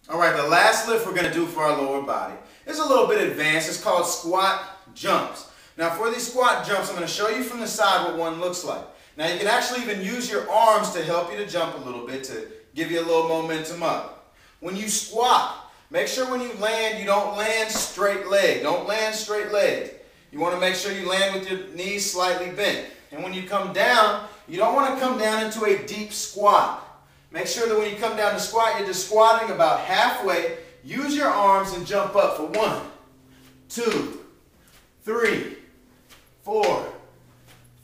All right, the last lift we're going to do for our lower body is a little bit advanced. It's called squat jumps. Now for these squat jumps, I'm going to show you from the side what one looks like. Now you can actually even use your arms to help you to jump a little bit, to give you a little momentum up. When you squat, make sure when you land, you don't land straight leg. Don't land straight legs. You want to make sure you land with your knees slightly bent. And when you come down, you don't want to come down into a deep squat. Make sure that when you come down to squat, you're just squatting about halfway. Use your arms and jump up for 1, 2, 3, 4,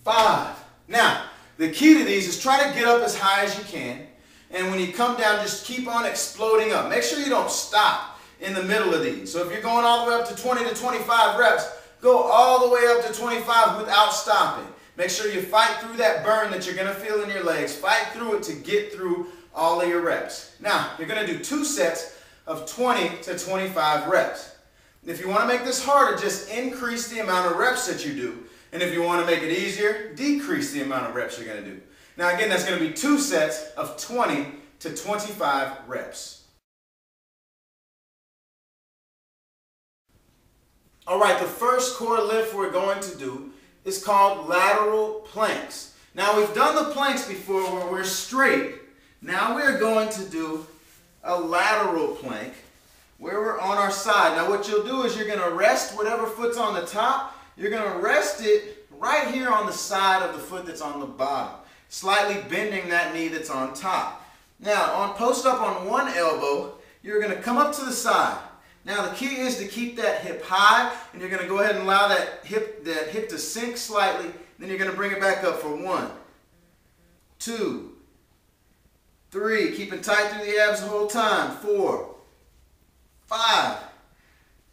5. Now, the key to these is try to get up as high as you can. And when you come down, just keep on exploding up. Make sure you don't stop in the middle of these. So if you're going all the way up to 20 to 25 reps, go all the way up to 25 without stopping. Make sure you fight through that burn that you're going to feel in your legs. Fight through it to get through all of your reps. Now, you're going to do 2 sets of 20 to 25 reps. If you want to make this harder, just increase the amount of reps that you do. And if you want to make it easier, decrease the amount of reps you're going to do. Now again, that's going to be 2 sets of 20 to 25 reps. All right, the first core lift we're going to do is called lateral planks. Now we've done the planks before where we're straight. Now we're going to do a lateral plank where we're on our side. Now what you'll do is you're going to rest whatever foot's on the top. You're going to rest it right here on the side of the foot that's on the bottom, slightly bending that knee that's on top. Now, post up on one elbow, you're going to come up to the side. Now, the key is to keep that hip high, and you're going to go ahead and allow that hip to sink slightly. Then you're going to bring it back up for 1, 2, 3. Keeping tight through the abs the whole time. 4, 5.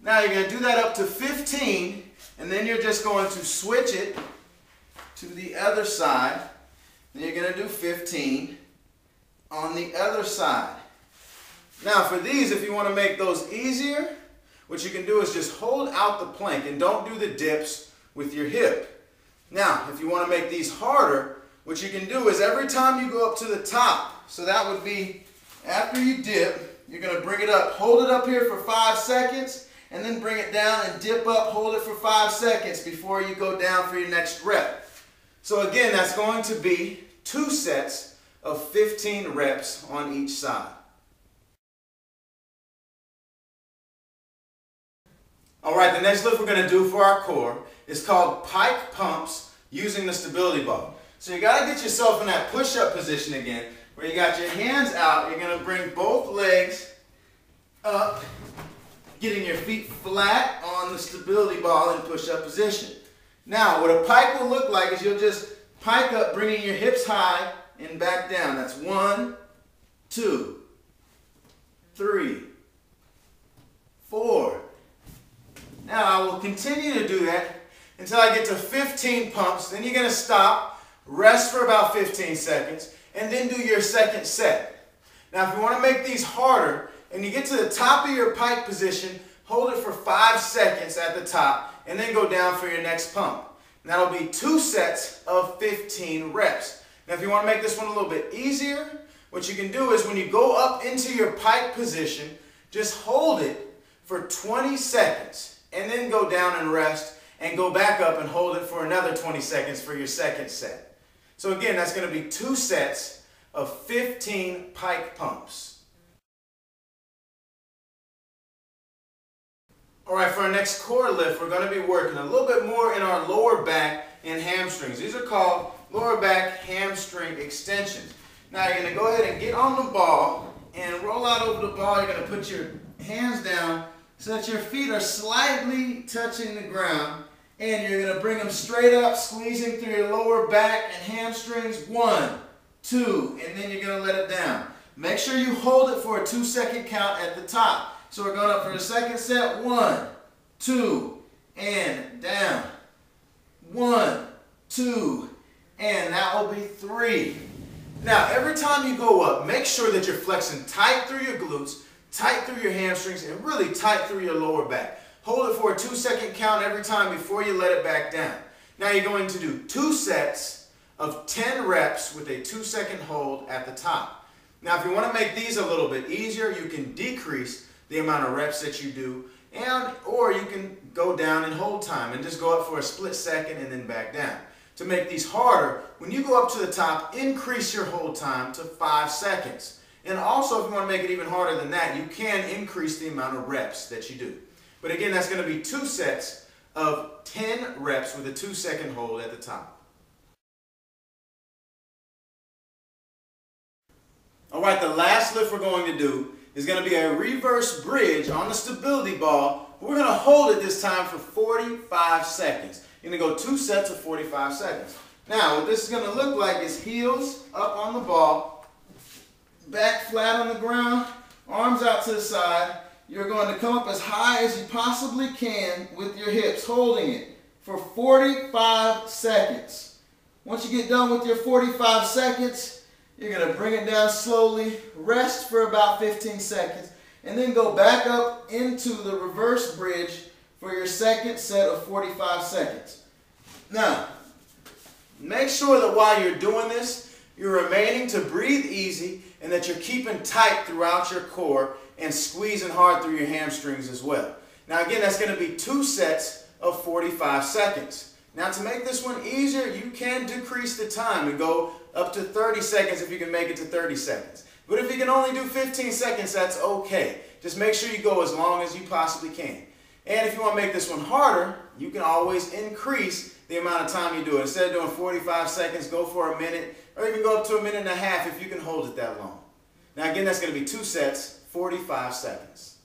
Now, you're going to do that up to 15. And then you're just going to switch it to the other side. Then you're going to do 15 on the other side. Now for these, if you want to make those easier, what you can do is just hold out the plank and don't do the dips with your hip. Now, if you want to make these harder, what you can do is every time you go up to the top, so that would be after you dip, you're going to bring it up, hold it up here for 5 seconds, and then bring it down and dip up, hold it for 5 seconds before you go down for your next rep. So again, that's going to be 2 sets of 15 reps on each side. All right, the next lift we're going to do for our core is called pike pumps using the stability ball. So you got to get yourself in that push-up position again, where you got your hands out. You're going to bring both legs up, getting your feet flat on the stability ball in push-up position. Now, what a pike will look like is you'll just pike up, bringing your hips high and back down. That's 1, 2, 3, 4. Now, I will continue to do that until I get to 15 pumps. Then you're going to stop, rest for about 15 seconds, and then do your second set. Now, if you want to make these harder, and you get to the top of your pike position, hold it for 5 seconds at the top, and then go down for your next pump. And that'll be 2 sets of 15 reps. Now if you want to make this one a little bit easier, what you can do is when you go up into your pike position, just hold it for 20 seconds, and then go down and rest, and go back up and hold it for another 20 seconds for your second set. So again, that's going to be 2 sets of 15 pike pumps. All right, for our next core lift, we're going to be working a little bit more in our lower back and hamstrings. These are called lower back hamstring extensions. Now you're going to go ahead and get on the ball and roll out over the ball. You're going to put your hands down so that your feet are slightly touching the ground. And you're going to bring them straight up, squeezing through your lower back and hamstrings. 1, 2, and then you're going to let it down. Make sure you hold it for a 2-second count at the top. So we're going up for the second set. 1, 2, and down. 1, 2, and that will be 3. Now, every time you go up, make sure that you're flexing tight through your glutes, tight through your hamstrings, and really tight through your lower back. Hold it for a 2-second count every time before you let it back down. Now you're going to do 2 sets of 10 reps with a 2-second hold at the top. Now, if you want to make these a little bit easier, you can decrease the amount of reps that you do, or you can go down and hold time and just go up for a split second and then back down. To make these harder, when you go up to the top, increase your hold time to 5 seconds. And also, if you want to make it even harder than that, you can increase the amount of reps that you do. But again, that's going to be 2 sets of 10 reps with a 2-second hold at the top. All right, the last lift we're going to do is going to be a reverse bridge on the stability ball. We're going to hold it this time for 45 seconds. You're going to go 2 sets of 45 seconds. Now, what this is going to look like is heels up on the ball, back flat on the ground, arms out to the side. You're going to come up as high as you possibly can with your hips, holding it for 45 seconds. Once you get done with your 45 seconds, you're going to bring it down slowly, rest for about 15 seconds, and then go back up into the reverse bridge for your second set of 45 seconds. Now, make sure that while you're doing this, you're remaining to breathe easy and that you're keeping tight throughout your core and squeezing hard through your hamstrings as well. Now again, that's going to be 2 sets of 45 seconds. Now to make this one easier, you can decrease the time and go up to 30 seconds if you can make it to 30 seconds. But if you can only do 15 seconds, that's okay. Just make sure you go as long as you possibly can. And if you want to make this one harder, you can always increase the amount of time you do it. Instead of doing 45 seconds, go for a minute, or even go up to 1.5 minutes if you can hold it that long. Now again, that's going to be 2 sets, 45 seconds.